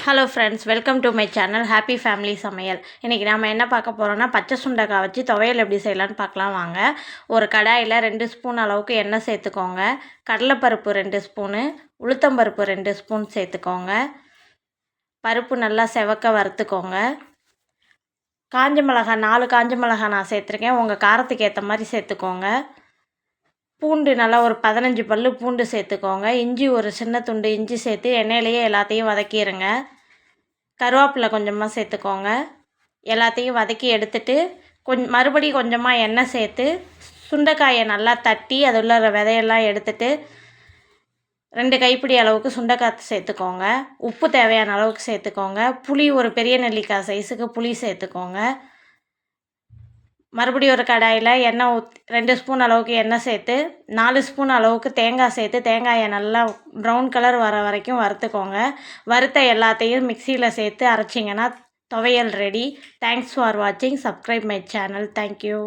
Hello friends, welcome to my channel happy family சமையல். இன்றைக்கி நம்ம என்ன பார்க்க போகிறோன்னா, பச்சை சுண்டைக்காய் வச்சு துவையல் எப்படி செய்யலான்னு பார்க்கலாம் வாங்க. ஒரு கடாயில் 2 ஸ்பூன் அளவுக்கு எண்ணெய் சேர்த்துக்கோங்க. கடலைப்பருப்பு 2 ஸ்பூனு, உளுத்தம்பருப்பு 2 ஸ்பூன் சேர்த்துக்கோங்க. பருப்பு நல்லா செவக்க வறுத்துக்கோங்க. காஞ்ச மிளகாய் 4 காஞ்ச மிளகாய் நான் சேர்த்துருக்கேன். உங்கள் காரத்துக்கு ஏற்ற மாதிரி சேர்த்துக்கோங்க. பூண்டு நல்லா ஒரு 15 பல்லு பூண்டு சேர்த்துக்கோங்க. இஞ்சி ஒரு சின்ன துண்டு இஞ்சி சேர்த்து எண்ணெயிலேயே எல்லாத்தையும் வதக்கிடுங்க. கருவேப்பிலை கொஞ்சமாக சேர்த்துக்கோங்க. எல்லாத்தையும் வதக்கி எடுத்துட்டு மறுபடியும் கொஞ்சமாக எண்ணெய் சேர்த்து சுண்டைக்காயை நல்லா தட்டி அதில் உள்ள விதையெல்லாம் எடுத்துட்டு 2 கைப்பிடி அளவுக்கு சுண்டைக்காய் சேர்த்துக்கோங்க. உப்பு தேவையான அளவுக்கு சேர்த்துக்கோங்க. புளி ஒரு பெரிய நெல்லிக்காய் சைஸுக்கு புளி சேர்த்துக்கோங்க. மறுபடியும் ஒரு கடாயில் எண்ணெய் 2 ஸ்பூன் அளவுக்கு எண்ணெய் சேர்த்து 4 ஸ்பூன் அளவுக்கு தேங்காய் சேர்த்து தேங்காயை நல்லா ப்ரௌன் கலர் வர வரைக்கும் வறுத்துக்கோங்க. வறுத்த எல்லாத்தையும் மிக்சியில் சேர்த்து அரைச்சிங்கன்னா துவையல் ரெடி. தேங்க்ஸ் ஃபார் வாட்சிங். Subscribe my channel. தேங்க்யூ.